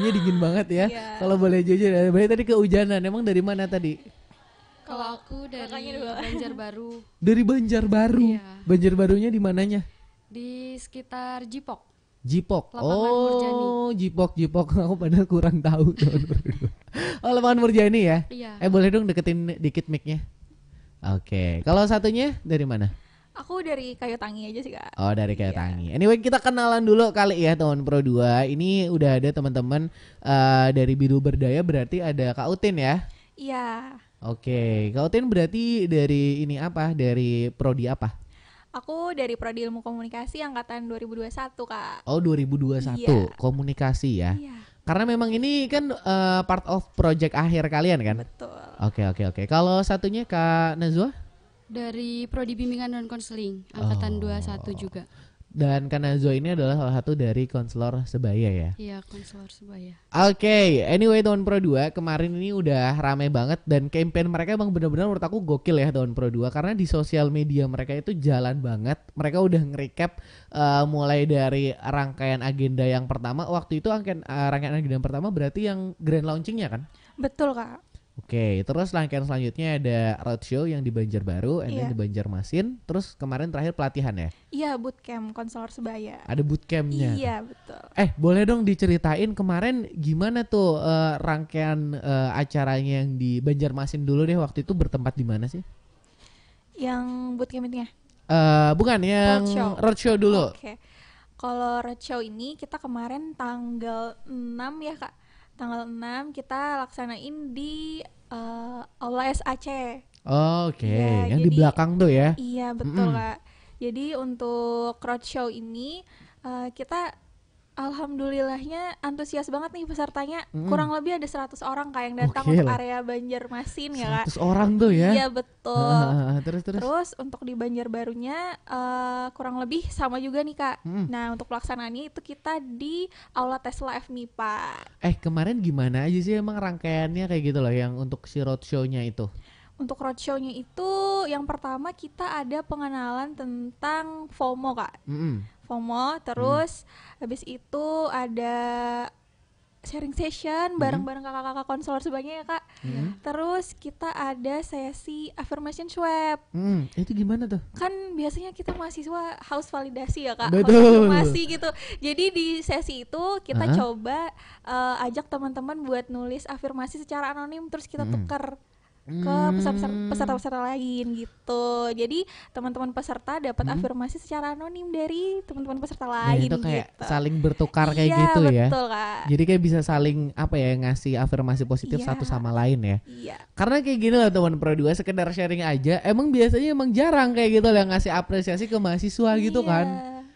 suhunya dingin banget ya. Iya. Kalau boleh jujur, berarti tadi kehujanan. Emang dari mana tadi? Kalau aku dari Kakaknya dua. Banjarbaru, Dari Banjarbaru. Iya. Banjarbarunya di mananya? di sekitar Jipok. Jipok. Lapangan Murjani. Jipok. Aku padahal kurang tahu. Oh, lapangan Murjani ya? Iya. Boleh dong deketin dikit mic-nya. Oke. Kalau satunya dari mana? Aku dari Kayu Tangi aja sih Kak. Oh, dari Kayu Iya. Tangi. Anyway, kita kenalan dulu kali ya teman Pro 2. Ini udah ada teman-teman dari Bidu Berdaya, berarti ada Kak Utin ya. Iya. Oke, Kak Utin berarti dari ini apa? Dari prodi apa? Aku dari Prodi Ilmu Komunikasi angkatan 2021 Kak. Oh, 2021. Iya. Komunikasi ya. Iya. Karena memang ini kan part of project akhir kalian kan? Betul. Oke. Kalau satunya Kak Nazwa? Dari Prodi Bimbingan dan Konseling angkatan 21 juga. Dan Kak Nazwa ini adalah salah satu dari konselor sebaya ya. Iya, konselor sebaya. Oke, anyway tahun Pro 2 kemarin ini udah rame banget dan campaign mereka emang benar-benar menurut aku gokil ya tahun Pro 2 karena di sosial media mereka itu jalan banget. Mereka udah nge-recap mulai dari rangkaian agenda yang pertama. Waktu itu rangkaian agenda yang pertama berarti yang grand launchingnya kan? Betul Kak. Oke, terus rangkaian selanjutnya ada roadshow yang di Banjarbaru, and then Iya. di Banjarmasin. Terus kemarin terakhir pelatihan ya? Iya, bootcamp konselor sebaya. Ada bootcampnya. Iya, betul. Boleh dong diceritain kemarin gimana tuh rangkaian acaranya yang di Banjarmasin dulu deh, waktu itu bertempat di mana sih? Yang bootcamp ini ya? Bukan yang roadshow dulu. Oke. Kalau roadshow ini kita kemarin tanggal 6 ya Kak. Tanggal 6 kita laksanain di Aula SAC. Oke, Ya, yang di jadi- belakang tuh ya. Iya, betul Kak. Jadi untuk roadshow ini kita alhamdulillahnya antusias banget nih pesertanya. Kurang lebih ada 100 orang Kak yang datang Gokil. untuk area Banjarmasin ya Kak. 100 orang tuh ya. Iya, betul. Terus. Terus untuk di Banjarbarunya kurang lebih sama juga nih Kak. Nah untuk pelaksanaannya itu kita di Aula Tesla FMIPA. Kemarin gimana aja sih emang rangkaiannya kayak gitu loh yang untuk si roadshow-nya itu? Untuk roadshow-nya itu yang pertama kita ada pengenalan tentang FOMO Kak. FOMO, terus habis itu ada sharing session bareng-bareng kakak-kakak konselor sebagainya ya Kak. Terus kita ada sesi affirmation swab. Itu gimana tuh? Kan biasanya kita mahasiswa haus validasi ya Kak, Betul. haus afirmasi gitu. Jadi di sesi itu kita coba ajak teman-teman buat nulis afirmasi secara anonim terus kita tukar ke peserta-peserta lain gitu. Jadi teman-teman peserta dapat afirmasi secara anonim dari teman-teman peserta Nah, lain itu kayak gitu. saling bertukar kayak Iya, gitu ya. betul Kak. Jadi kayak bisa saling ngasih afirmasi positif Iya. satu sama lain ya. Iya. Karena kayak gini loh teman Pro 2 sekedar sharing aja. Emang biasanya emang jarang kayak gitu lah ngasih apresiasi ke mahasiswa gitu Iya. kan.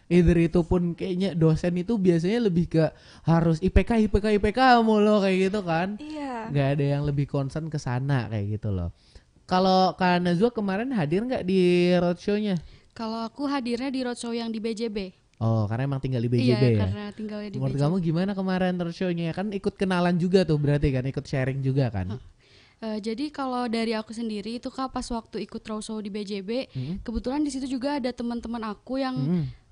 Either itu pun kayaknya dosen itu biasanya lebih ke harus IPK mulu kayak gitu kan. Iya. Nggak ada yang lebih concern ke sana kayak gitu loh. Kalau Kak Nazwa kemarin hadir nggak di roadshow-nya? Kalau aku hadirnya di roadshow yang di BJB. Oh, karena emang tinggal di Iya, BJB ya. karena tinggalnya di Menurut BJB. kamu gimana kemarin roadshow-nya? Kan ikut kenalan juga tuh berarti kan, ikut sharing juga kan? Jadi kalau dari aku sendiri itu Kak pas waktu ikut roadshow di BJB, kebetulan di situ juga ada teman-teman aku yang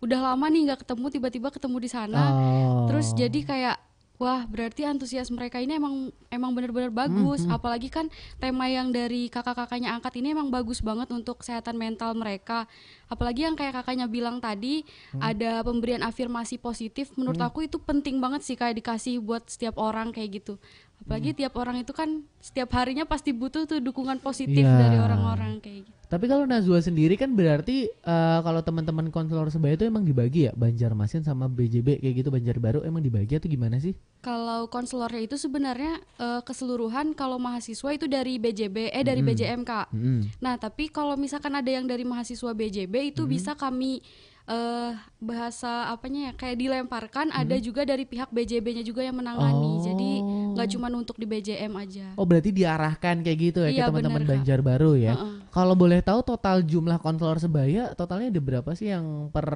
udah lama nih nggak ketemu, tiba-tiba ketemu di sana. Oh. Terus jadi kayak wah berarti antusias mereka ini emang benar-benar bagus. Apalagi kan tema yang dari kakak-kakaknya angkat ini emang bagus banget untuk kesehatan mental mereka. Apalagi yang kayak kakaknya bilang tadi ada pemberian afirmasi positif. Menurut aku itu penting banget sih kayak dikasih buat setiap orang kayak gitu. Apalagi tiap orang itu kan setiap harinya pasti butuh tuh dukungan positif Iya. dari orang-orang kayak gitu. Tapi kalau Nazwa sendiri kan berarti kalau teman-teman konselor sebaya itu emang dibagi ya, Banjarmasin sama BJB kayak gitu, Banjarbaru emang dibagi atau gimana sih? Kalau konselornya itu sebenarnya keseluruhan kalau mahasiswa itu dari BJB dari BJMK. Nah, tapi kalau misalkan ada yang dari mahasiswa BJB itu bisa kami bahasa apanya ya kayak dilemparkan, ada juga dari pihak BJB-nya juga yang menangani. Jadi nggak cuma untuk di BJM aja. Oh, berarti diarahkan kayak gitu ya Iya, ke teman-teman bener, Kak. Banjarbaru ya. Kalau boleh tahu total jumlah konselor sebaya totalnya ada berapa sih yang per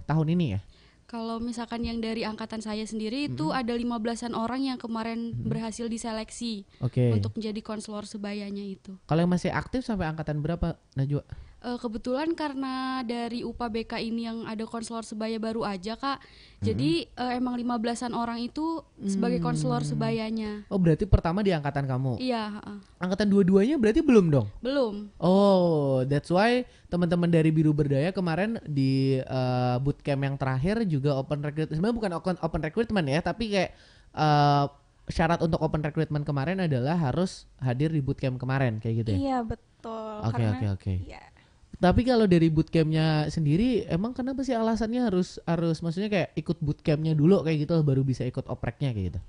tahun ini ya? Kalau misalkan yang dari angkatan saya sendiri itu ada 15-an orang yang kemarin berhasil diseleksi Oke. untuk menjadi konselor sebayanya itu. Kalau yang masih aktif sampai angkatan berapa, Najwa? Kebetulan karena dari UPA BK ini yang ada konselor sebaya baru aja Kak. Jadi emang 15-an orang itu sebagai konselor sebayanya. Oh berarti pertama di angkatan kamu? Iya. Angkatan dua-duanya berarti belum dong? Belum. Oh, that's why teman-teman dari Biru Berdaya kemarin di bootcamp yang terakhir juga open recruitment. Sebenarnya bukan open recruitment ya, tapi kayak syarat untuk open recruitment kemarin adalah harus hadir di bootcamp kemarin kayak gitu ya? Iya betul. Oke. Iya. Tapi kalau dari bootcampnya sendiri, emang kenapa sih alasannya harus maksudnya kayak ikut bootcampnya dulu kayak gitu baru bisa ikut opreknya kayak gitu?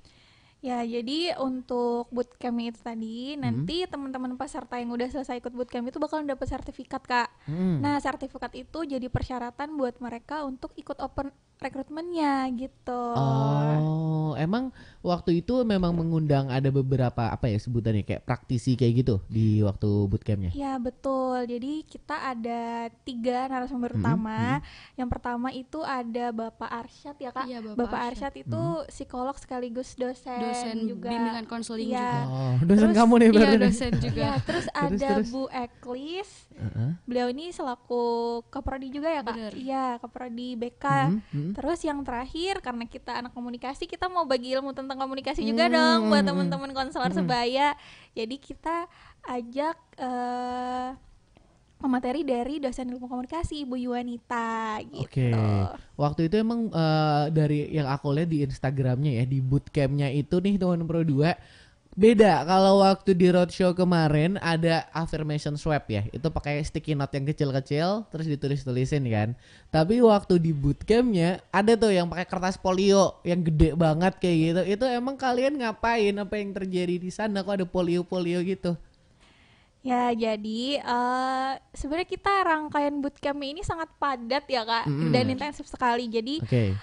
Ya, jadi untuk bootcamp itu tadi nanti teman-teman peserta yang udah selesai ikut bootcamp itu bakalan dapat sertifikat, Kak. Nah, sertifikat itu jadi persyaratan buat mereka untuk ikut open rekrutmennya gitu. Oh, emang waktu itu memang mengundang ada beberapa apa ya sebutannya kayak praktisi kayak gitu di waktu bootcampnya? Ya betul, jadi kita ada 3 narasumber utama. Yang pertama itu ada Bapak Arsyad ya Kak. Iya, Bapak Arsyad itu psikolog sekaligus dosen juga. Bimbingan konseling Iya. juga. Oh, dosen Terus- kamu nih Iya, baru nih. dosen juga. Ya, terus ada terus. Bu Eklis. Beliau ini selaku Kaprodi juga ya Kak. Bener. Iya, Kaprodi BK. Terus yang terakhir karena kita anak komunikasi, kita mau bagi ilmu tentang komunikasi juga dong buat teman-teman konselor sebaya. Jadi kita ajak pemateri dari dosen ilmu komunikasi Ibu Yuanita gitu. Oke. Waktu itu emang dari yang aku lihat di Instagramnya ya di bootcampnya itu nih teman Pro 2 beda. Kalau waktu di roadshow kemarin ada affirmation swap ya, itu pakai sticky note yang kecil-kecil terus ditulis-tulisin kan. Tapi waktu di bootcampnya ada tuh yang pakai kertas polio yang gede banget kayak gitu. Itu emang kalian ngapain? Apa yang terjadi di sana? Kok ada polio-polio gitu? Ya, jadi sebenarnya kita rangkaian bootcamp ini sangat padat ya Kak, dan intensif sekali. Jadi Oke.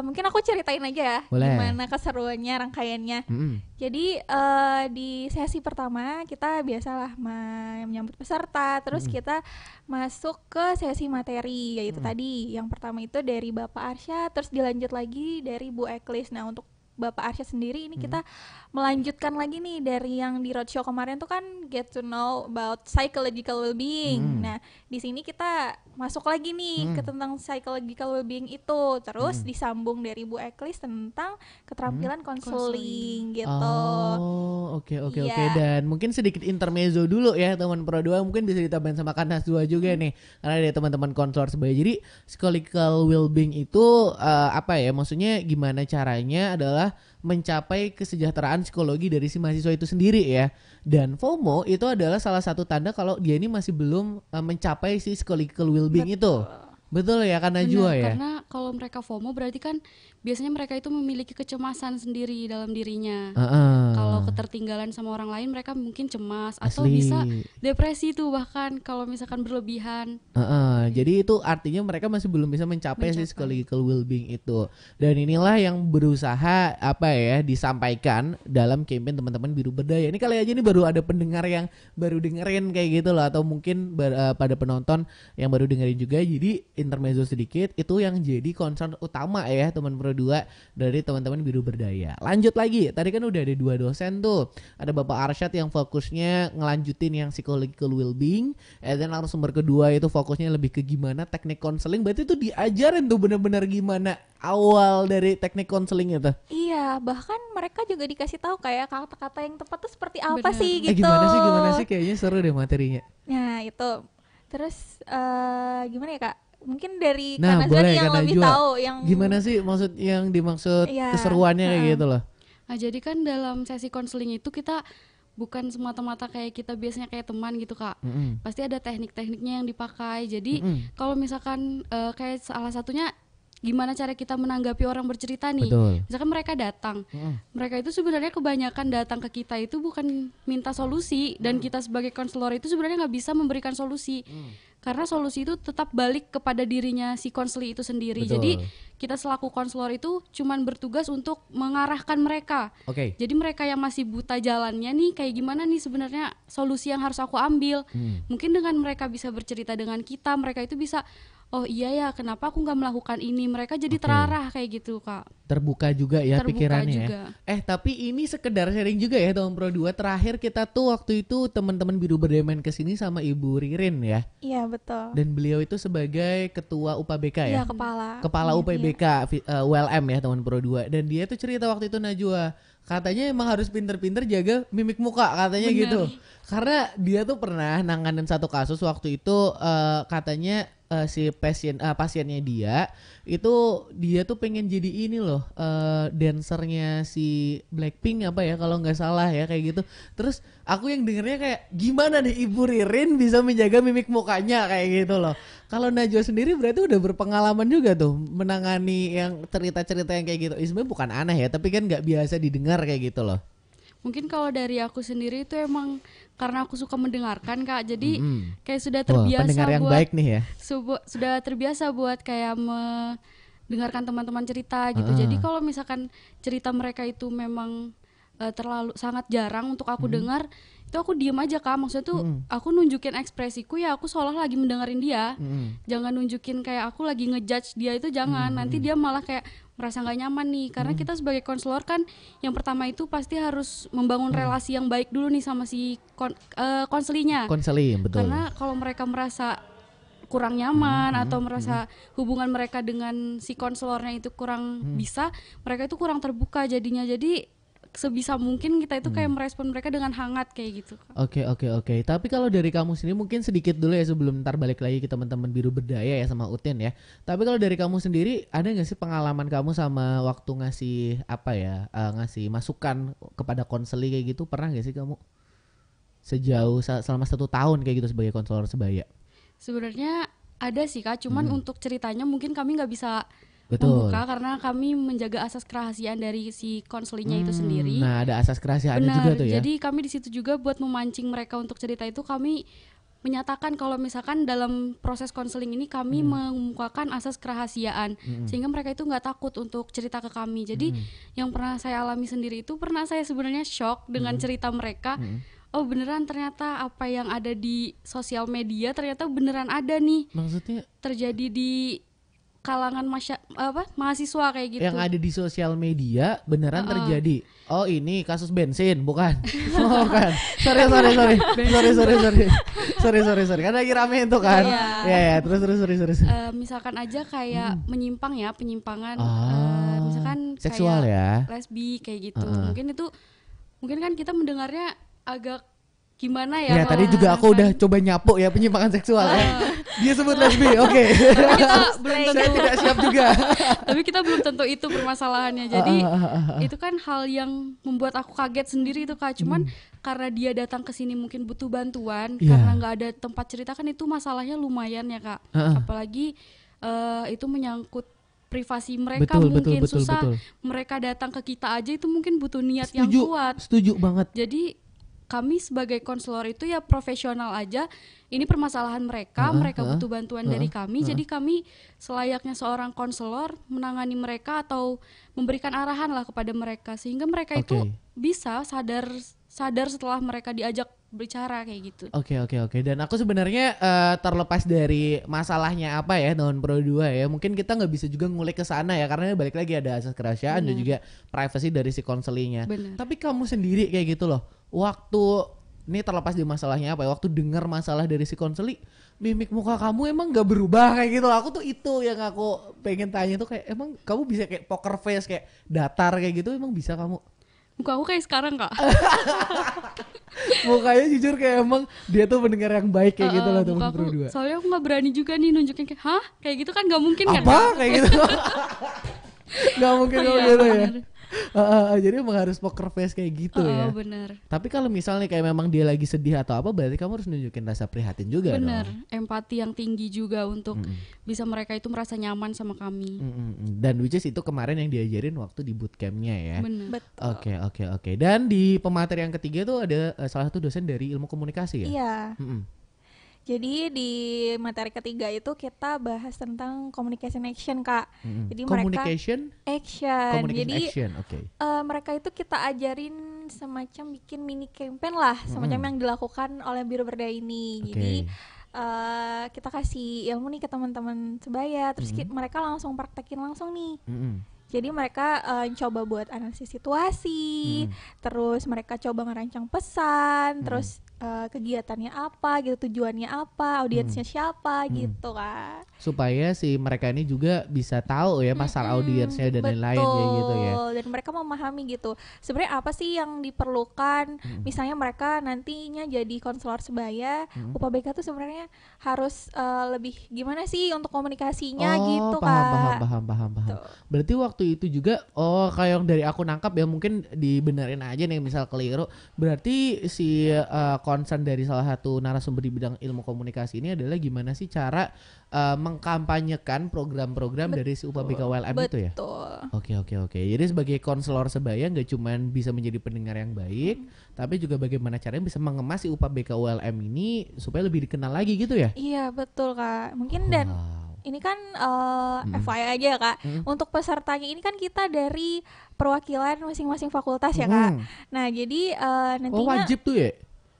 mungkin aku ceritain aja ya Boleh. gimana keseruannya rangkaiannya. Jadi di sesi pertama kita biasalah menyambut peserta, terus kita masuk ke sesi materi yaitu tadi yang pertama itu dari Bapak Arsyad, terus dilanjut lagi dari Bu Eklis. Nah untuk Bapak Arsyad sendiri ini kita melanjutkan lagi nih dari yang di roadshow kemarin tuh kan get to know about psychological well-being. Nah di sini kita masuk lagi nih ke tentang psychological well-being itu, terus disambung dari Bu Eklis tentang keterampilan konseling gitu. Oh, oke. Iya. Dan mungkin sedikit intermezzo dulu ya teman Pro 2, mungkin bisa ditambahin sama Kanas 2 juga nih. Karena ada teman-teman konselor sebaya. Jadi psychological well-being itu apa ya? Maksudnya gimana caranya adalah mencapai kesejahteraan psikologi dari si mahasiswa itu sendiri ya. Dan FOMO itu adalah salah satu tanda kalau dia ini masih belum mencapai si psychological well-being itu. Betul ya karena Benar, Najwa ya. karena kalau mereka FOMO berarti kan biasanya mereka itu memiliki kecemasan sendiri dalam dirinya. Kalau ketertinggalan sama orang lain mereka mungkin cemas atau Asli. bisa depresi tuh bahkan kalau misalkan berlebihan. Jadi itu artinya mereka masih belum bisa mencapai si psychological well-being itu. Dan inilah yang berusaha apa ya disampaikan dalam campaign teman-teman Biru Berdaya. Ini kali aja nih baru ada pendengar yang baru dengerin kayak gitu loh, atau mungkin pada penonton yang baru dengerin juga. Jadi intermezzo sedikit itu yang jadi concern utama ya teman Pro 2 dari teman-teman Biru Berdaya. Lanjut lagi, tadi kan udah ada 2 dosen tuh. Ada Bapak Arsyad yang fokusnya ngelanjutin yang psychological well-being, dan narasumber kedua itu fokusnya lebih ke gimana teknik konseling. Berarti itu diajarin tuh benar-benar gimana awal dari teknik konseling itu. Iya, bahkan mereka juga dikasih tahu kayak kata-kata yang tepat tuh seperti apa sih gitu. Gimana sih kayaknya seru deh materinya. Nah itu, terus gimana ya Kak? Mungkin dari Nah, Kanazani boleh, yang Kak lebih Najwa. tahu yang Gimana sih maksud yang dimaksud Iya, keseruannya kayak gitu loh. Nah, jadi kan dalam sesi konseling itu kita bukan semata-mata kayak kita biasanya kayak teman gitu Kak. Pasti ada teknik-tekniknya yang dipakai. Jadi kalau misalkan kayak salah satunya gimana cara kita menanggapi orang bercerita nih. Betul. Misalkan mereka datang, mereka itu sebenarnya kebanyakan datang ke kita itu bukan minta solusi, dan kita sebagai konselor itu sebenarnya nggak bisa memberikan solusi. Karena solusi itu tetap balik kepada dirinya si konseli itu sendiri. Betul. Jadi kita selaku konselor itu cuman bertugas untuk mengarahkan mereka. Oke. Jadi mereka yang masih buta jalannya nih, kayak gimana nih sebenarnya solusi yang harus aku ambil. Mungkin dengan mereka bisa bercerita dengan kita, mereka itu bisa oh iya ya, kenapa aku nggak melakukan ini, mereka jadi terarah kayak gitu Kak. Terbuka juga ya Terbuka pikirannya juga. ya. Tapi ini sekedar sharing juga ya Tahun Pro 2. Terakhir kita tuh waktu itu teman-teman Biru Berdaya main kesini sama Ibu Ririn ya. Iya betul. Dan beliau itu sebagai ketua UPBK ya. Iya, Kepala UPBK ULM ya Tahun Pro 2. Dan dia tuh cerita waktu itu Najwa, katanya emang harus pinter-pinter jaga mimik muka katanya. Bener. Gitu. Karena dia tuh pernah nanganin satu kasus waktu itu, katanya si pasiennya dia tuh pengen jadi ini loh, dancernya si Blackpink apa ya kalau nggak salah ya kayak gitu. Terus aku yang dengernya kayak gimana nih Ibu Ririn bisa menjaga mimik mukanya kayak gitu loh. Kalau Najwa sendiri berarti udah berpengalaman juga tuh menangani yang cerita-cerita yang kayak gitu. Sebenarnya bukan aneh ya, tapi kan nggak biasa didengar kayak gitu loh. Mungkin kalau dari aku sendiri itu emang karena aku suka mendengarkan Kak, jadi kayak sudah terbiasa pendengar yang baik nih ya. Sudah terbiasa buat kayak mendengarkan teman-teman cerita gitu. Jadi kalau misalkan cerita mereka itu memang terlalu sangat jarang untuk aku dengar, itu aku diem aja Kak. Maksudnya tuh aku nunjukin ekspresiku ya, aku seolah lagi mendengarin dia. Jangan nunjukin kayak aku lagi ngejudge dia, itu jangan. Nanti dia malah kayak merasa nggak nyaman nih, karena kita sebagai konselor kan yang pertama itu pasti harus membangun relasi yang baik dulu nih sama si konselinya. Betul. Karena kalau mereka merasa kurang nyaman atau merasa hubungan mereka dengan si konselornya itu kurang bisa, mereka itu kurang terbuka jadinya. Jadi sebisa mungkin kita itu kayak merespon mereka dengan hangat kayak gitu. Oke. Tapi kalau dari kamu sendiri mungkin sedikit dulu ya sebelum ntar balik lagi ke teman-teman Biru Berdaya ya sama Utin ya. Tapi kalau dari kamu sendiri ada nggak sih pengalaman kamu sama waktu ngasih ngasih masukan kepada konseli kayak gitu, pernah nggak sih kamu sejauh selama 1 tahun kayak gitu sebagai konselor sebaya? Sebenarnya ada sih Kak, cuman untuk ceritanya mungkin kami nggak bisa membuka karena kami menjaga asas kerahasiaan dari si konselingnya itu sendiri. Nah, ada asas kerahasiaannya juga tuh ya. Jadi kami di situ juga buat memancing mereka untuk cerita itu, kami menyatakan kalau misalkan dalam proses konseling ini kami mengemukakan asas kerahasiaan sehingga mereka itu nggak takut untuk cerita ke kami. Jadi yang pernah saya alami sendiri itu, pernah saya sebenarnya shock dengan cerita mereka. Oh beneran ternyata apa yang ada di sosial media ternyata beneran ada nih. Maksudnya terjadi di kalangan mahasiswa kayak gitu. Yang ada di sosial media beneran terjadi. Oh ini kasus bensin bukan? Oh kan. Sorry. Kan lagi rame itu kan. Ya, terus. Misalkan aja kayak penyimpangan misalkan seksual kayak ya. Lesbi kayak gitu. Mungkin kan kita mendengarnya agak gimana ya? Ya tadi juga aku udah coba nyapu ya penyimpangan seksual ya. Dia sebut lesbi, oke. Saya tidak siap juga. Tapi kita belum tentu itu permasalahannya. Jadi itu kan hal yang membuat aku kaget sendiri itu Kak. Cuman karena dia datang ke sini mungkin butuh bantuan, karena nggak ada tempat cerita kan itu masalahnya lumayan ya Kak. Apalagi itu menyangkut privasi mereka, mungkin susah. Mereka datang ke kita aja itu mungkin butuh niat yang kuat. Setuju banget. Jadi kami sebagai konselor itu ya profesional aja. Ini permasalahan mereka butuh bantuan dari kami. Jadi kami selayaknya seorang konselor menangani mereka atau memberikan arahan lah kepada mereka sehingga mereka itu bisa sadar setelah mereka diajak bicara kayak gitu. Oke. Dan aku sebenarnya terlepas dari masalahnya apa ya Tahun Pro 2 ya, mungkin kita nggak bisa juga ngulik ke sana ya karena balik lagi ada asas kerahasiaan dan juga privasi dari si konselinya. Tapi kamu sendiri kayak gitu loh. Waktu ini terlepas di masalahnya apa ya, waktu dengar masalah dari si konseli, mimik muka kamu emang gak berubah kayak gitu. Aku tuh itu yang aku pengen tanya tuh, kayak emang kamu bisa kayak poker face, kayak datar kayak gitu, emang bisa kamu? Muka aku kayak sekarang Kak. Mukanya jujur kayak emang dia tuh pendengar yang baik kayak gitu loh Tahun Pro 2. Soalnya aku gak berani juga nih nunjukin kayak hah? Kayak gitu kan gak mungkin kan? Apa? Kayak gitu. Gak mungkin gitu ya. Jadi emang harus poker face kayak gitu ya. Bener. Tapi kalau misalnya kayak memang dia lagi sedih atau apa, berarti kamu harus nunjukin rasa prihatin juga. Bener. Dong. Empati yang tinggi juga untuk bisa mereka itu merasa nyaman sama kami. Dan which is itu kemarin yang diajarin waktu di bootcampnya ya. Bener. Oke. Dan di pemateri yang ketiga tuh ada salah satu dosen dari ilmu komunikasi ya. Iya. Jadi di materi ketiga itu kita bahas tentang communication action Kak. Jadi communication action. Jadi action. Mereka itu kita ajarin semacam bikin mini campaign lah, semacam yang dilakukan oleh Biru Berdaya ini. Jadi kita kasih ilmu nih ke teman-teman sebaya, terus mereka langsung praktekin langsung nih. Jadi mereka coba buat analisis situasi, terus mereka coba ngerancang pesan, terus kegiatannya apa gitu, tujuannya apa, audiensnya siapa gitu kan. Supaya si mereka ini juga bisa tahu ya pasar audiensnya dan lain-lain ya gitu ya. Dan mereka memahami gitu. Sebenarnya apa sih yang diperlukan? Misalnya mereka nantinya jadi konselor sebaya, UPBK tuh sebenarnya harus lebih gimana sih untuk komunikasinya gitu Kak. Paham. Berarti waktu itu juga kayak yang dari aku nangkap ya, mungkin dibenerin aja nih misal keliru. Berarti si concern dari salah satu narasumber di bidang ilmu komunikasi ini adalah gimana sih cara mengkampanyekan program-program dari si UPBK ULM itu ya? Oke. Jadi sebagai konselor sebaya nggak cuma bisa menjadi pendengar yang baik, tapi juga bagaimana caranya bisa mengemas si UPBK ULM ini supaya lebih dikenal lagi gitu ya? Iya betul Kak. Mungkin dan ini kan FYI aja Kak. Untuk pesertanya ini kan kita dari perwakilan masing-masing fakultas ya Kak. Nah jadi nantinya wajib tuh ya?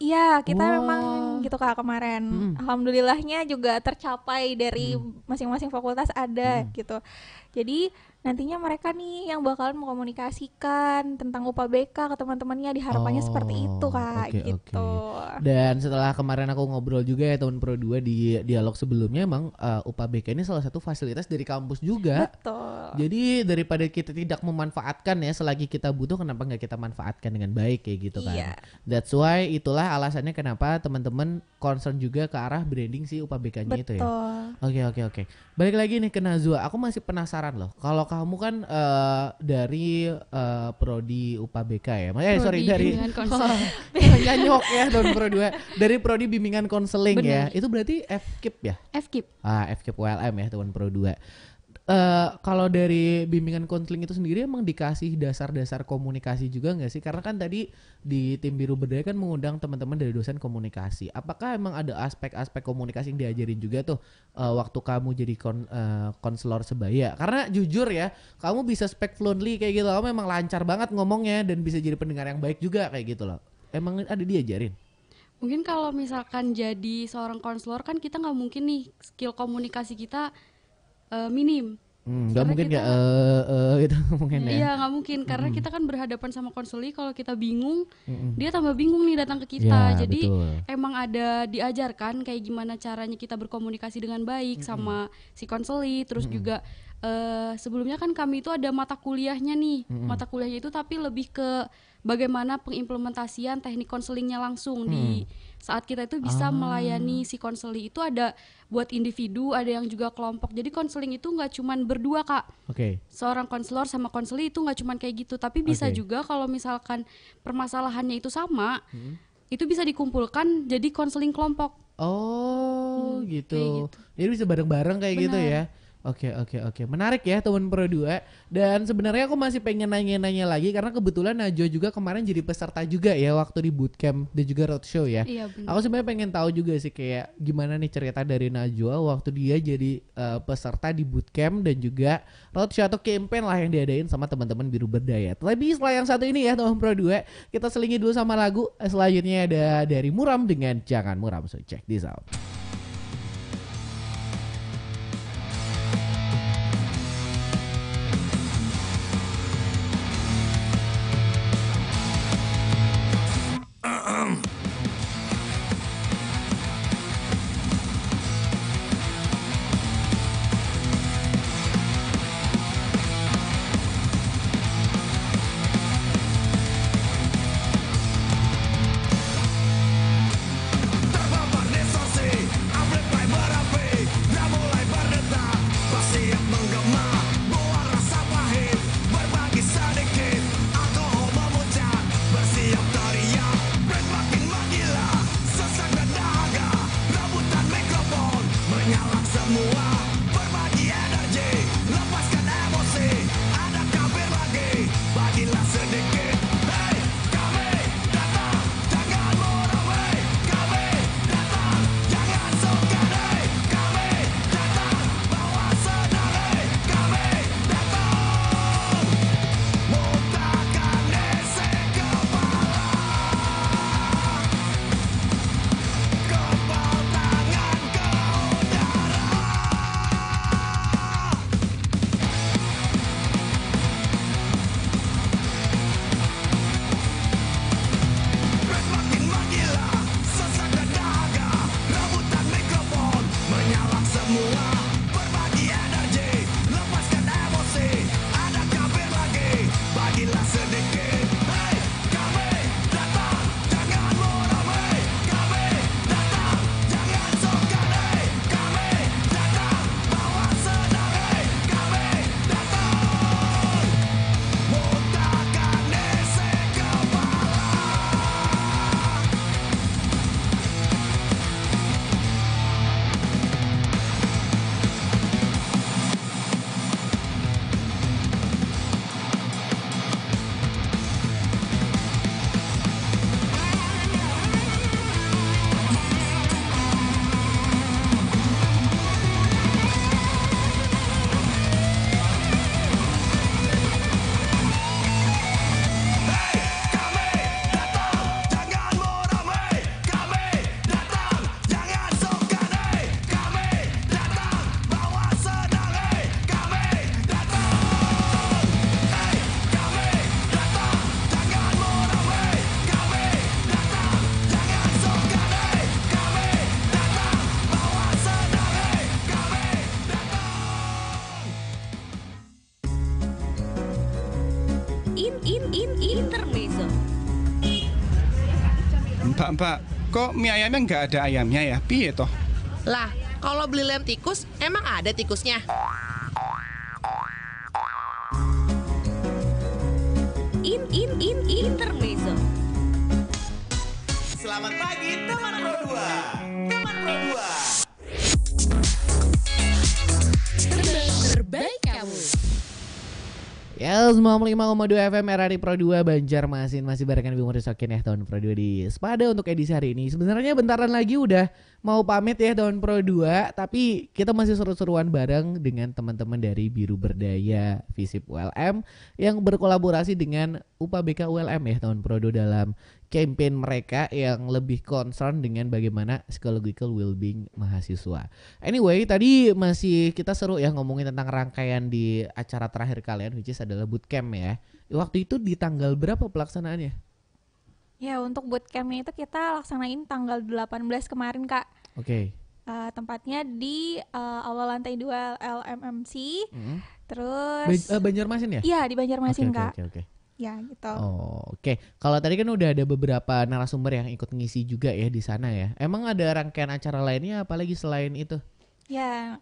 Iya, kita memang gitu Kak kemarin. Alhamdulillahnya juga tercapai dari masing-masing fakultas ada gitu. Jadi nantinya mereka nih yang bakalan mengkomunikasikan tentang UPBK ke teman-temannya, diharapannya seperti itu Kak gitu. Dan setelah kemarin aku ngobrol juga ya tahun Pro 2 di dialog sebelumnya, emang UPBK ini salah satu fasilitas dari kampus juga. Betul. Jadi daripada kita tidak memanfaatkan ya, selagi kita butuh kenapa nggak kita manfaatkan dengan baik kayak gitu kan. Iya. That's why itulah alasannya kenapa teman-teman concern juga ke arah branding si UPBK-nya itu ya. Oke. Balik lagi nih ke Najwa, aku masih penasaran loh. Kalau kamu kan dari prodi UPBK ya. Dari nyanyok ya tahun Pro 2. Dari prodi bimbingan konseling ya. Itu berarti FKIP ya? FKIP. FKIP ULM ya tahun Pro 2. Kalau dari bimbingan konseling itu sendiri emang dikasih dasar-dasar komunikasi juga nggak sih? Karena kan tadi di tim Biru Berdaya kan mengundang teman-teman dari dosen komunikasi. Apakah emang ada aspek-aspek komunikasi yang diajarin juga tuh waktu kamu jadi konselor sebaya? Karena jujur ya, kamu bisa speak fluently kayak gitu. Kamu emang lancar banget ngomongnya dan bisa jadi pendengar yang baik juga kayak gitu loh. Emang ada diajarin? Mungkin kalau misalkan jadi seorang konselor kan kita nggak mungkin nih skill komunikasi kita minim. Nggak mungkin nggak gitu ngomongin ya. Iya nggak mungkin karena kita kan berhadapan sama konseli, kalau kita bingung dia tambah bingung nih datang ke kita. Ya, jadi betul. emang ada diajarkan kayak gimana caranya kita berkomunikasi dengan baik sama si konseli. Terus juga sebelumnya kan kami itu ada mata kuliahnya nih. Mata kuliahnya itu tapi lebih ke bagaimana pengimplementasian teknik konselingnya langsung di saat kita itu bisa melayani si konseli. Itu ada buat individu, ada yang juga kelompok. Jadi konseling itu nggak cuman berdua Kak. Seorang konselor sama konseli itu nggak cuman kayak gitu, tapi bisa juga kalau misalkan permasalahannya itu sama, itu bisa dikumpulkan jadi konseling kelompok. Gitu. Jadi bisa bareng-bareng kayak gitu ya. Oke. Menarik ya teman Pro 2. Dan sebenarnya aku masih pengen nanya-nanya lagi karena kebetulan Najwa juga kemarin jadi peserta juga ya waktu di bootcamp dan juga roadshow ya. Iya, benar. Aku sebenarnya pengen tahu juga sih kayak gimana nih cerita dari Najwa waktu dia jadi peserta di bootcamp dan juga roadshow atau campaign lah yang diadain sama teman-teman Biru Berdaya. Tapi setelah yang satu ini ya teman Pro 2, kita selingi dulu sama lagu. Selanjutnya ada dari Muram dengan Jangan Muram. So check this out. Terpapar desasi Mbak, kok mie ayamnya nggak ada ayamnya ya? Piye toh? Lah, kalau beli lem tikus, emang ada tikusnya? Intermezzo. Selamat pagi teman Pro 2. Teman Pro 2. Terbaik kamu. Ya, 95,2 FM RRI Pro 2 Banjarmasin masih barengan Bimo Risokin ya tahun Pro 2 di Sepada untuk edisi hari ini. Sebenarnya bentaran lagi udah mau pamit ya tahun Pro 2, tapi kita masih seru-seruan bareng dengan teman-teman dari Biru Berdaya Visip ULM yang berkolaborasi dengan UPBK ULM ya tahun Pro 2 dalam campaign mereka yang lebih concern dengan bagaimana psychological well-being mahasiswa. Anyway, tadi masih kita seru ya ngomongin tentang rangkaian di acara terakhir kalian, which is adalah bootcamp ya. Waktu itu di tanggal berapa pelaksanaannya? Ya, untuk bootcampnya itu kita laksanain tanggal 18 kemarin, Kak. Oke. Tempatnya di awal lantai 2 LMMC. Terus Banjarmasin ya? Iya, di Banjarmasin, Kak. Oke. Ya, gitu. Oh, oke. Kalau tadi kan udah ada beberapa narasumber yang ikut ngisi juga ya di sana ya. Emang ada rangkaian acara lainnya apalagi selain itu? Ya,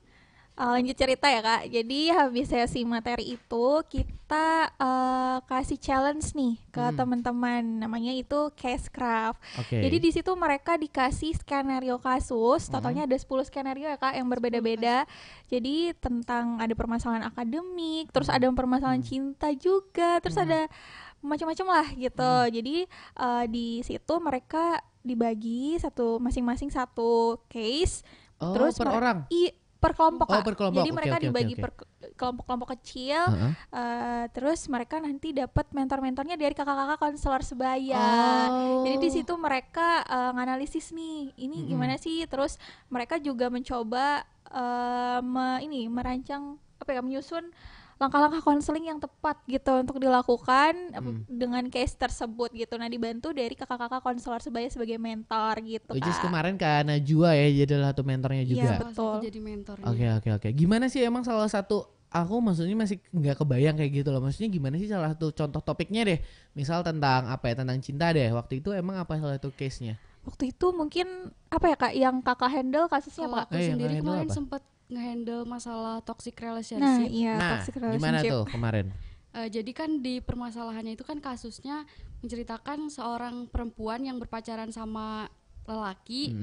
lanjut cerita ya, Kak. Jadi habis sesi materi itu kita kasih challenge nih ke teman-teman, namanya itu case craft. Oke. Jadi di situ mereka dikasih skenario kasus, totalnya ada 10 skenario ya, Kak, yang berbeda-beda. Jadi tentang ada permasalahan akademik, terus ada permasalahan cinta juga, terus ada macam-macam lah gitu. Jadi di situ mereka dibagi masing-masing satu case. Oh, Terus per orang? Per kelompok, Oh, Kak. per kelompok. Jadi mereka Oke. dibagi per kelompok-kelompok kecil. Terus mereka nanti dapat mentor-mentornya dari kakak-kakak konselor sebaya. Oh. Jadi di situ mereka nganalisis nih, ini gimana sih. Terus mereka juga mencoba merancang menyusun langkah-langkah konseling yang tepat gitu untuk dilakukan dengan case tersebut gitu. Nah, dibantu dari kakak-kakak konselor sebaya sebagai mentor gitu, Which is Kak. kemarin Kak Najwa ya jadi salah satu mentornya Iya, juga. betul. Jadi mentornya. Oke. Gimana sih emang salah satu, aku maksudnya masih nggak kebayang kayak gitu loh. Maksudnya gimana sih salah satu contoh topiknya deh. Misal tentang tentang cinta deh. Waktu itu emang apa salah satu case-nya? Waktu itu mungkin Kak yang kakak handle kasusnya Kalau apa? aku yang sendiri nge-handle kemarin apa? sempat nge-handle masalah toxic Nah, relationship. iya, Nah, toxic gimana relationship. tuh kemarin? Jadi kan di permasalahannya itu kan kasusnya menceritakan seorang perempuan yang berpacaran sama lelaki,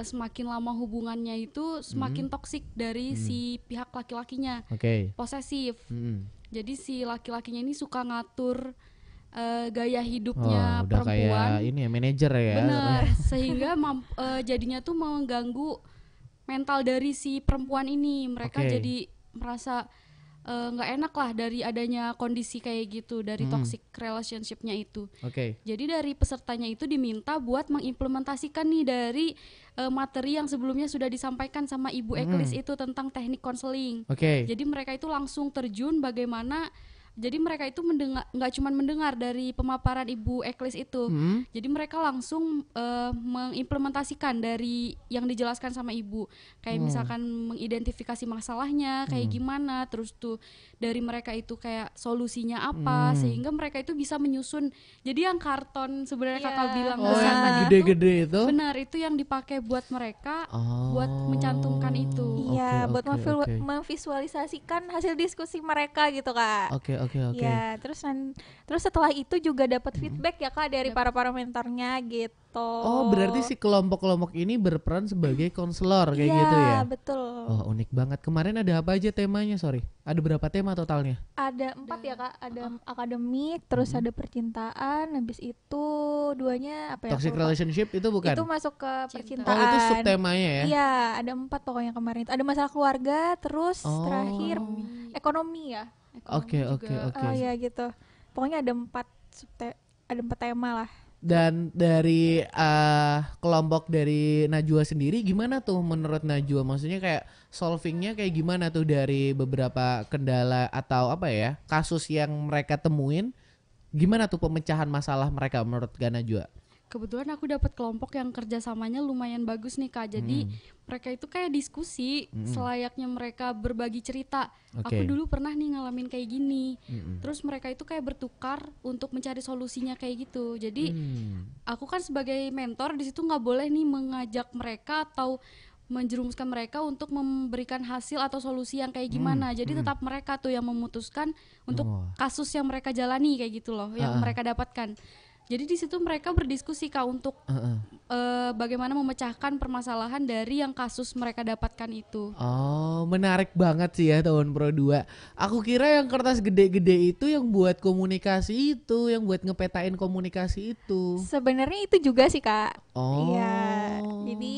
semakin lama hubungannya itu semakin toksik dari si pihak laki-lakinya, Oke. posesif. Jadi si laki-lakinya ini suka ngatur gaya Oh, hidupnya udah perempuan. kayak ini ya manajer ya. Benar, sehingga jadinya tuh mengganggu mental dari si perempuan ini. Mereka Oke. jadi merasa nggak enak lah dari adanya kondisi kayak gitu, dari toxic relationship-nya itu. Oke. Jadi dari pesertanya itu diminta buat mengimplementasikan nih dari materi yang sebelumnya sudah disampaikan sama Ibu Eklis itu tentang teknik konseling. Oke. Jadi mereka itu langsung terjun bagaimana. Jadi mereka itu nggak cuma mendengar dari pemaparan Ibu Eklis itu. Jadi mereka langsung mengimplementasikan dari yang dijelaskan sama Ibu. Kayak misalkan mengidentifikasi masalahnya kayak gimana, terus tuh dari mereka itu kayak solusinya apa, sehingga mereka itu bisa menyusun. Jadi yang karton sebenarnya Iya. kakak bilang Oh, besar yang tadi itu, gede-gede itu? benar, itu yang dipakai buat mereka buat Oh. mencantumkan itu. Iya, Oke, buat oke. memvisualisasikan hasil diskusi mereka gitu, Kak. Oke. Ya, terus setelah itu juga dapat feedback ya, Kak, dari para mentornya gitu. Oh, berarti si kelompok-kelompok ini berperan sebagai konselor kayak Iya, gitu ya? betul. Oh, unik banget. Kemarin ada apa aja temanya, sorry? Ada berapa tema totalnya? Ada 4 ya, Kak. Ada akademik, terus ada percintaan, habis itu duanya apa ya? Toxic aku lupa. relationship itu bukan? Itu masuk ke Cinta. percintaan. Oh, itu subtemanya ya? Iya, ada 4 pokoknya kemarin itu. Ada masalah keluarga, terus Oh. terakhir ekonomi ya. Oke. Oh iya gitu. Pokoknya ada 4 tema lah. Dan dari kelompok dari Najwa sendiri gimana tuh menurut Najwa? Maksudnya kayak solvingnya kayak gimana tuh dari beberapa kendala atau apa ya kasus yang mereka temuin? Gimana tuh pemecahan masalah mereka menurut Najwa? Kebetulan aku dapat kelompok yang kerjasamanya lumayan bagus nih Kak. Jadi mereka itu kayak diskusi selayaknya mereka berbagi cerita. Aku dulu pernah nih ngalamin kayak gini. Terus mereka itu kayak bertukar untuk mencari solusinya kayak gitu. Jadi aku kan sebagai mentor di situ nggak boleh nih mengajak mereka atau menjerumuskan mereka untuk memberikan hasil atau solusi yang kayak gimana. Jadi tetap mereka tuh yang memutuskan untuk kasus yang mereka jalani kayak gitu loh, yang mereka dapatkan. Jadi di situ mereka berdiskusi Kak untuk bagaimana memecahkan permasalahan dari yang kasus mereka dapatkan itu. Oh, menarik banget sih ya tahun Pro 2. Aku kira yang kertas gede-gede itu yang buat komunikasi itu, yang buat ngepetain komunikasi itu. Sebenarnya itu juga sih Kak. Oh. Iya, jadi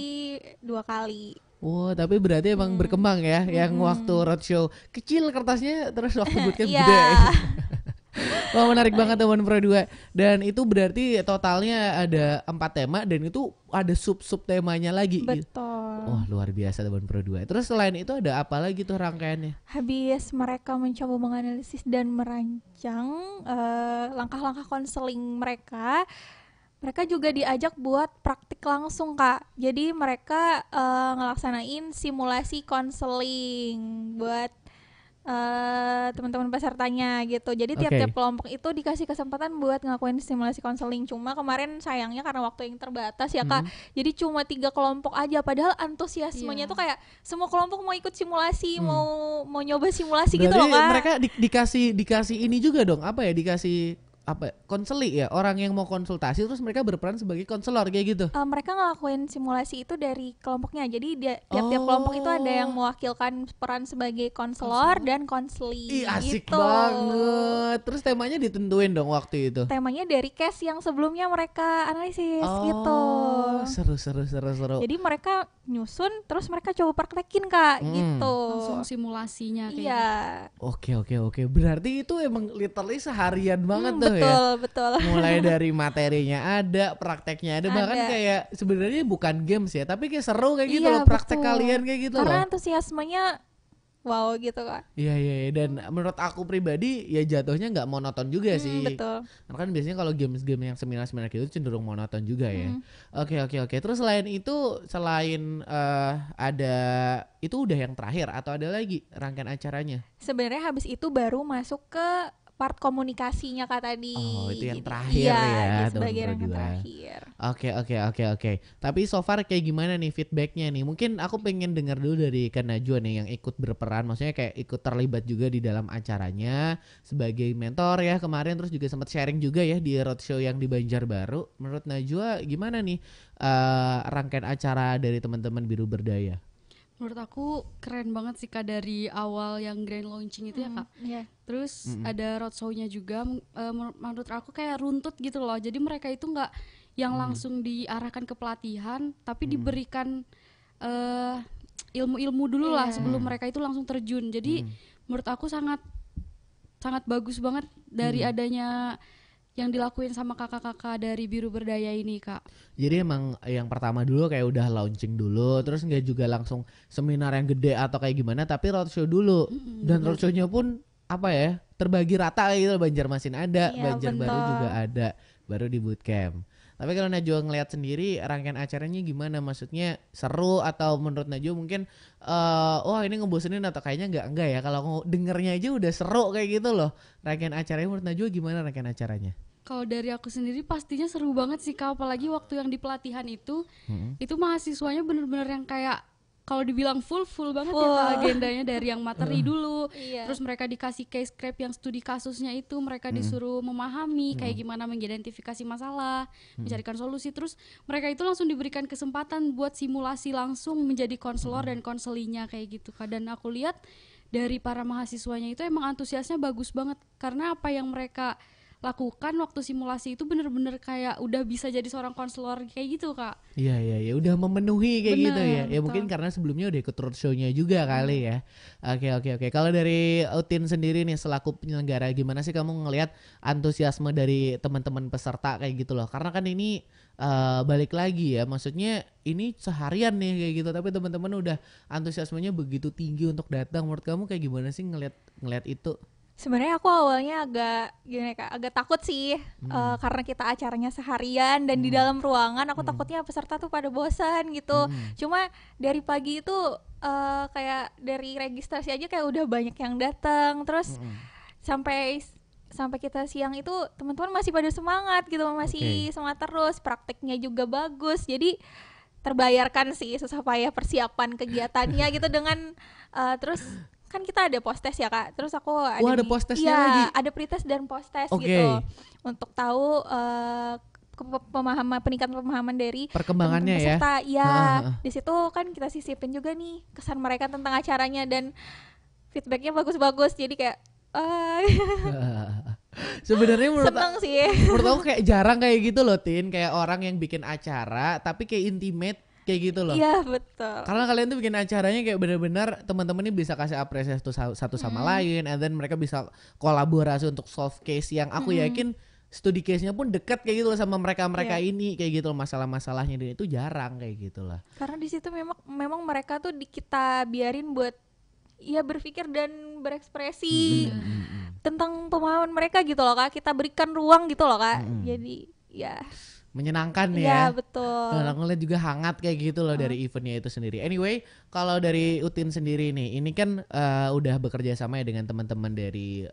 2 kali. Wow, tapi berarti emang berkembang ya, yang waktu roadshow kecil kertasnya terus waktu bootcamp Iya. gede. Wah, menarik banget teman Pro 2. Dan itu berarti totalnya ada 4 tema dan itu ada sub-sub temanya lagi. Betul. Wah, luar biasa teman Pro 2. Terus selain itu ada apa lagi tuh rangkaiannya? Habis mereka mencoba menganalisis dan merancang langkah-langkah konseling mereka juga diajak buat praktik langsung Kak. Jadi mereka ngelaksanain simulasi konseling buat teman-teman pesertanya gitu. Jadi tiap-tiap kelompok itu dikasih kesempatan buat ngelakuin simulasi konseling. Cuma kemarin sayangnya karena waktu yang terbatas ya Kak. Jadi cuma 3 kelompok aja. Padahal antusiasmenya tuh kayak semua kelompok mau ikut simulasi, mau nyoba simulasi gitu loh Kak. Mereka dikasih ini juga dong. Apa ya? Dikasih konseli ya, orang yang mau konsultasi terus mereka berperan sebagai konselor kayak gitu. Mereka ngelakuin simulasi itu dari kelompoknya. Jadi tiap-tiap kelompok itu ada yang mewakilkan peran sebagai konselor dan konseli. Ih, asik gitu. banget. Terus temanya ditentuin dong waktu itu. Temanya dari case yang sebelumnya mereka analisis gitu. Seru. Jadi mereka nyusun terus mereka coba praktekin Kak gitu. Langsung simulasinya kayak Iya. Oke. Berarti itu emang literally seharian banget tuh ya. Betul. Mulai dari materinya ada, prakteknya ada, bahkan kayak sebenarnya bukan games ya, tapi kayak seru kayak gitu loh praktek kalian kayak gitu Karena loh. antusiasmenya wow gitu Kak. Iya, dan menurut aku pribadi ya jatuhnya nggak monoton juga sih. Betul. Karena kan biasanya kalau game yang seminar gitu cenderung monoton juga ya. Oke. Terus selain itu, ada itu udah yang terakhir atau ada lagi rangkaian acaranya? Sebenarnya habis itu baru masuk ke part komunikasinya Kak tadi. Oh, itu yang terakhir ya, Iya, sebagai rangkaian terakhir. Oke. Tapi so far kayak gimana nih feedbacknya nih? Mungkin aku pengen dengar dulu dari Kak Najwa nih yang ikut berperan, maksudnya kayak ikut terlibat juga di dalam acaranya sebagai mentor ya kemarin, terus juga sempat sharing juga ya di roadshow yang di Banjarbaru. Menurut Najwa gimana nih rangkaian acara dari teman-teman Biru Berdaya? Menurut aku keren banget sih Kak, dari awal yang grand launching itu ya Kak. Terus ada roadshow-nya juga, menurut aku kayak runtut gitu loh. Jadi mereka itu nggak yang langsung diarahkan ke pelatihan, tapi diberikan ilmu-ilmu dulu lah sebelum mereka itu langsung terjun. Jadi menurut aku sangat bagus banget dari adanya yang dilakuin sama kakak-kakak dari Biru Berdaya ini Kak. Jadi emang yang pertama dulu kayak udah launching dulu, terus nggak juga langsung seminar yang gede atau kayak gimana, tapi roadshow dulu. Dan roadshow-nya pun apa ya, terbagi rata kayak gitu. Banjarmasin ada, Banjarbaru juga ada, baru di bootcamp. Tapi kalau Najwa ngelihat sendiri rangkaian acaranya gimana? Maksudnya seru atau menurut Najwa mungkin wah ini ngebosenin atau kayaknya enggak ya, kalau dengernya aja udah seru kayak gitu loh. Rangkaian acaranya menurut Najwa gimana rangkaian acaranya? Kalau dari aku sendiri pastinya seru banget sih Kak, apalagi waktu yang di pelatihan itu mahasiswanya bener-bener yang kayak kalau dibilang full banget ya Kak, agendanya dari yang materi dulu, terus mereka dikasih case scrap yang studi kasusnya itu, mereka disuruh memahami kayak gimana mengidentifikasi masalah, mencarikan solusi, terus mereka itu langsung diberikan kesempatan buat simulasi langsung menjadi konselor dan konselinya kayak gitu Kak. Dan aku lihat dari para mahasiswanya itu emang antusiasnya bagus banget, karena apa yang mereka lakukan waktu simulasi itu bener-bener kayak udah bisa jadi seorang konselor kayak gitu Kak. Iya, udah memenuhi kayak gitu ya. Ya betul. mungkin karena sebelumnya udah ikut roadshow-nya juga kali ya. Oke. Kalau dari Utin sendiri nih selaku penyelenggara, gimana sih kamu ngelihat antusiasme dari teman-teman peserta kayak gitu loh? Karena kan ini balik lagi ya, maksudnya ini seharian nih kayak gitu, tapi teman-teman udah antusiasmenya begitu tinggi untuk datang. Menurut kamu kayak gimana sih ngelihat itu? Sebenarnya aku awalnya agak takut sih, karena kita acaranya seharian dan di dalam ruangan, aku takutnya peserta tuh pada bosan gitu. Cuma dari pagi itu kayak dari registrasi aja kayak udah banyak yang datang, terus sampai kita siang itu teman-teman masih pada semangat gitu, masih semangat terus, prakteknya juga bagus, jadi terbayarkan sih susah payah persiapan kegiatannya gitu dengan terus kan kita ada post-test ya Kak, terus aku ada post-testnya ya, lagi? ada pretest dan post-test gitu untuk tahu peningkatan pemahaman dari perkembangannya ya. peserta. Ya, di situ kan kita sisipin juga nih kesan mereka tentang acaranya dan feedbacknya bagus-bagus, jadi kayak sebenarnya seneng sih. menurut aku kayak jarang kayak gitu loh Tin, kayak orang yang bikin acara tapi kayak intimate kayak gitu loh. Iya betul. Karena kalian tuh bikin acaranya kayak benar-benar teman-teman ini bisa kasih apresiasi satu sama lain, and then mereka bisa kolaborasi untuk solve case yang aku yakin studi case-nya pun dekat kayak gitu loh sama mereka ini kayak gitu loh, masalah-masalahnya, dan itu jarang kayak gitu lah. Karena di situ memang mereka tuh kita biarin buat ya berpikir dan berekspresi tentang pemahaman mereka gitu loh Kak. Kita berikan ruang gitu loh Kak. Jadi ya menyenangkan ya. Ya Betul. Dan aku lihat juga hangat kayak gitu loh dari eventnya itu sendiri. Anyway, kalau dari Utin sendiri nih, ini kan udah bekerja sama ya dengan teman-teman dari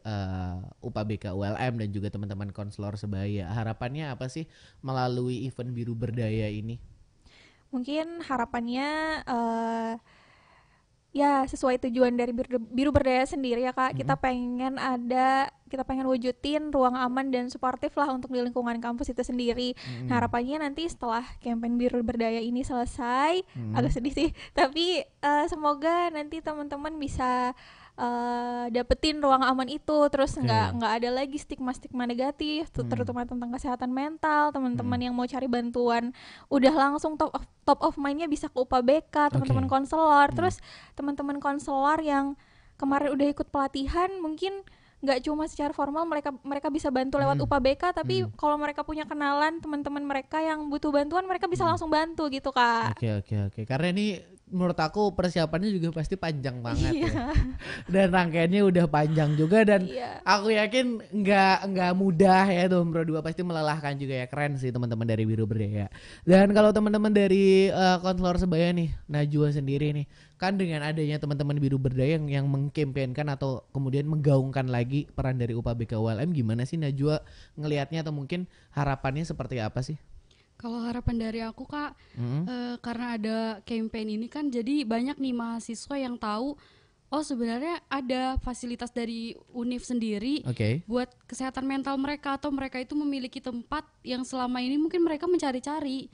UPABK ULM dan juga teman-teman konselor sebaya. Harapannya apa sih melalui event Biru Berdaya ini? Mungkin harapannya ya sesuai tujuan dari Biru Berdaya sendiri ya Kak. Kita pengen wujudin ruang aman dan suportif lah untuk di lingkungan kampus itu sendiri. Nah, harapannya nanti setelah kampanye Biru Berdaya ini selesai, agak sedih sih, tapi semoga nanti teman-teman bisa dapetin ruang aman itu, terus nggak ada lagi stigma negatif terutama tentang kesehatan mental. Teman-teman yang mau cari bantuan udah langsung top of mind-nya bisa ke UPABK, teman-teman konselor. Terus teman-teman konselor yang kemarin udah ikut pelatihan mungkin nggak cuma secara formal mereka bisa bantu lewat UPABK, tapi kalau mereka punya kenalan teman-teman mereka yang butuh bantuan, mereka bisa langsung bantu gitu Kak. Oke. Karena ini menurut aku persiapannya juga pasti panjang banget ya. Dan rangkaiannya udah panjang juga, dan aku yakin nggak mudah ya tuh Pro 2, pasti melelahkan juga ya. Keren sih teman-teman dari Biru Berdaya. Dan kalau teman-teman dari konselor sebaya nih, Najwa sendiri nih, kan dengan adanya teman-teman Biru Berdaya yang mengkampanyekan atau kemudian menggaungkan lagi peran dari UPABK ULM, gimana sih Najwa ngelihatnya, atau mungkin harapannya seperti apa sih? Kalau harapan dari aku Kak, karena ada campaign ini kan jadi banyak nih mahasiswa yang tahu oh sebenarnya ada fasilitas dari UNIF sendiri buat kesehatan mental mereka, atau mereka itu memiliki tempat yang selama ini mungkin mereka mencari-cari.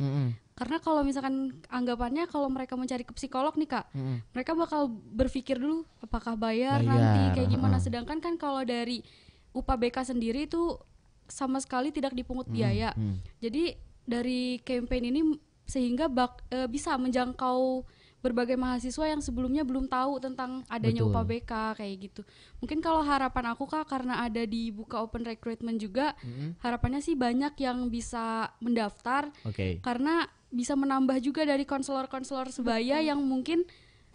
Karena kalau misalkan anggapannya kalau mereka mencari ke psikolog nih Kak, mereka bakal berpikir dulu apakah bayar nanti kayak gimana. Sedangkan kan kalau dari UPABK sendiri itu sama sekali tidak dipungut biaya. Jadi dari campaign ini sehingga bisa menjangkau berbagai mahasiswa yang sebelumnya belum tahu tentang adanya UPABK kayak gitu. Mungkin kalau harapan aku Kak, karena ada dibuka open recruitment juga, harapannya sih banyak yang bisa mendaftar, karena bisa menambah juga dari konselor-konselor sebaya yang mungkin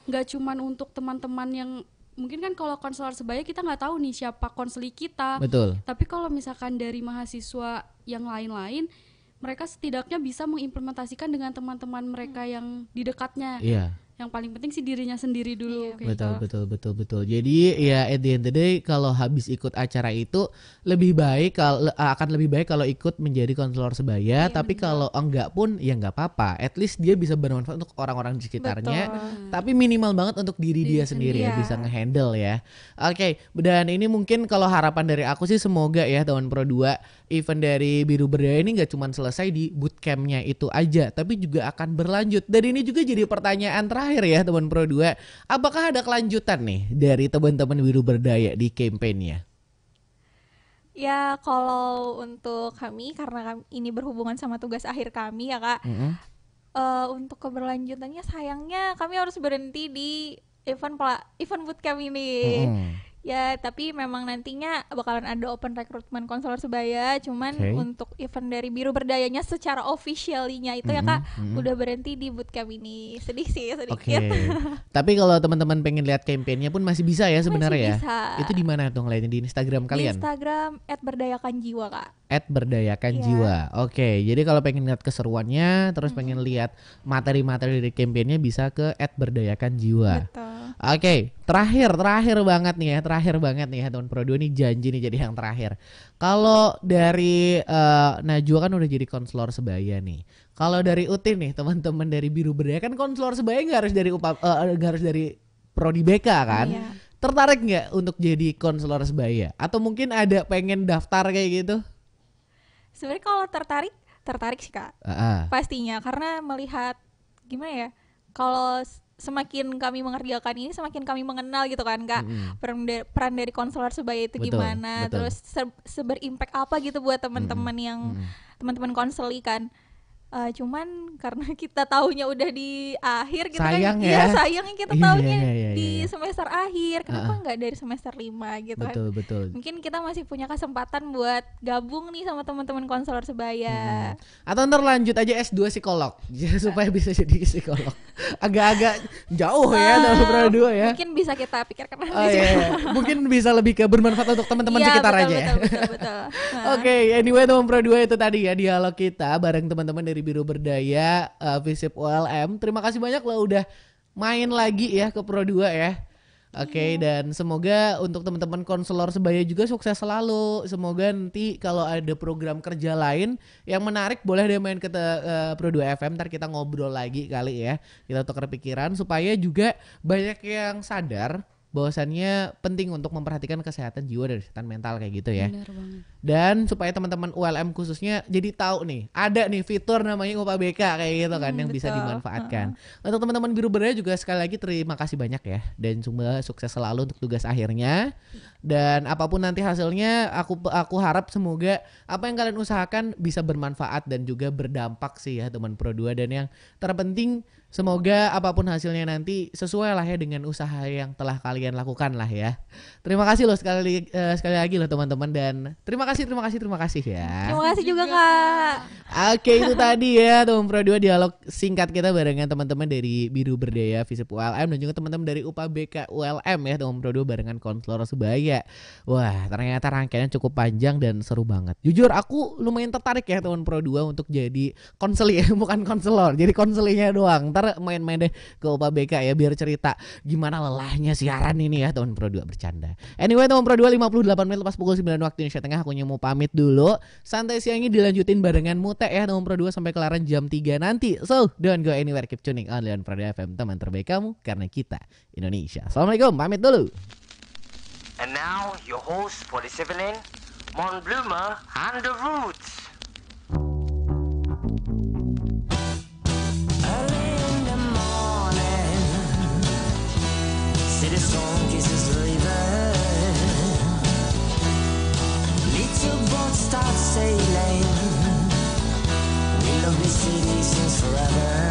nggak cuman untuk teman-teman yang mungkin kan kalau konselor sebaya kita nggak tahu nih siapa konseli kita. Tapi kalau misalkan dari mahasiswa yang lain-lain, mereka setidaknya bisa mengimplementasikan dengan teman-teman mereka yang di dekatnya. Yang paling penting sih dirinya sendiri dulu. Betul. Jadi ya at the end of the day, kalau habis ikut acara itu akan lebih baik kalau ikut menjadi konselor sebaya. Tapi kalau enggak pun ya enggak apa-apa. At least dia bisa bermanfaat untuk orang-orang di sekitarnya. Tapi minimal banget untuk diri dia sendiri ya, bisa ngehandle ya. Oke, dan ini mungkin kalau harapan dari aku sih semoga ya teman Pro 2, event dari Biru Berdaya ini nggak cuma selesai di bootcampnya itu aja, tapi juga akan berlanjut. Dan ini juga jadi pertanyaan terakhir ya teman Pro 2, apakah ada kelanjutan nih dari teman-teman Biru Berdaya di kampanyenya? Ya kalau untuk kami, karena ini berhubungan sama tugas akhir kami ya Kak, untuk keberlanjutannya sayangnya kami harus berhenti di event bootcamp ini. Ya, tapi memang nantinya bakalan ada open rekrutmen konselor sebaya. Cuman untuk event dari Biru Berdayanya secara officially-nya itu ya Kak, udah berhenti di bootcamp ini. Sedih sih sedikit. Tapi kalau teman-teman pengen lihat kampanyenya pun masih bisa ya sebenarnya ya. Bisa. Itu di mana tuh ngeliatin di Instagram kalian? Di Instagram @berdayakanjiwa Kak. @berdayakanjiwa. Oke, jadi kalau pengen lihat keseruannya, terus pengen lihat materi-materi dari kampanyenya bisa ke @berdayakanjiwa. Betul. Oke, terakhir banget nih ya teman Pro 2 nih, janji nih jadi yang terakhir. Kalau dari Najwa kan udah jadi konselor sebaya nih. Kalau dari Utin nih, teman-teman dari Biru Berdaya kan konselor sebaya nggak harus dari nggak harus dari Prodi BK kan? Iya. Tertarik nggak untuk jadi konselor sebaya? Atau mungkin ada pengen daftar kayak gitu? Sebenarnya kalau tertarik sih Kak. Pastinya karena melihat gimana ya, kalau semakin kami mengerjakan ini semakin kami mengenal gitu kan Kak, peran dari konselor sebaya itu gimana, terus seberimpact apa gitu buat teman-teman yang teman-teman konseli kan. Cuman karena kita taunya udah di akhir gitu sayang kan, ya. Sayangnya kita taunya di semester akhir, kenapa nggak dari semester 5 gitu kan. Betul. Mungkin kita masih punya kesempatan buat gabung nih sama teman-teman konselor sebaya. Atau ntar lanjut aja S2 psikolog supaya bisa jadi psikolog. Agak-agak jauh ya dalam Pro 2 ya. Mungkin bisa kita pikirkan nanti. Mungkin bisa lebih ke bermanfaat untuk teman-teman sekitar aja. Betul. Oke, anyway teman Pro 2 itu tadi ya dialog kita bareng teman-teman dari Biru Berdaya FISIP ULM. Terima kasih banyak lo udah main lagi ya ke Pro 2 ya. Oke, dan semoga untuk teman-teman konselor sebaya juga sukses selalu. Semoga nanti kalau ada program kerja lain yang menarik boleh deh main ke Pro 2 FM. Ntar kita ngobrol lagi kali ya. Kita tukar pikiran supaya juga banyak yang sadar bahwasannya penting untuk memperhatikan kesehatan jiwa dan kesehatan mental kayak gitu ya. Benar banget. Dan supaya teman-teman ULM khususnya jadi tahu nih, ada nih fitur namanya UPA BK kayak gitu kan yang bisa dimanfaatkan. Untuk teman-teman Biru Berdaya juga sekali lagi terima kasih banyak ya, dan semoga sukses selalu untuk tugas akhirnya. Dan apapun nanti hasilnya, aku harap semoga apa yang kalian usahakan bisa bermanfaat dan juga berdampak sih ya teman Pro 2. Dan yang terpenting semoga apapun hasilnya nanti sesuai lah ya dengan usaha yang telah kalian lakukan lah ya. Terima kasih loh sekali lagi loh teman-teman, dan terima kasih ya. Terima kasih juga Kak. Oke, itu tadi ya teman Pro 2 dialog singkat kita barengan teman-teman dari Biru Berdaya FISIP ULM dan juga teman-teman dari UPA BK ULM ya teman Pro 2 barengan konselor sebaya. Wah, ternyata rangkaiannya cukup panjang dan seru banget. Jujur aku lumayan tertarik ya teman Pro 2 untuk jadi konseli ya, bukan konselor, jadi konselinya doang. Ntar main-main deh ke UPA BK ya biar cerita gimana lelahnya siaran ini ya teman Pro 2, bercanda. Anyway teman Pro 2, 58 menit lepas pukul 9 waktu Indonesia Tengah, aku mau pamit dulu. Santai siangnya dilanjutin barengan Mute ya teman Pro 2 sampai kelaran jam 3 nanti. So, don't go anywhere, keep tuning on Leon Pro 2 FM, teman terbaik kamu karena kita Indonesia. Assalamualaikum, pamit dulu. And now your host for this evening, Mon Bloomer and the Roots. Early in the morning, city storm kisses the river. Little boat starts sailing. We love this city since forever.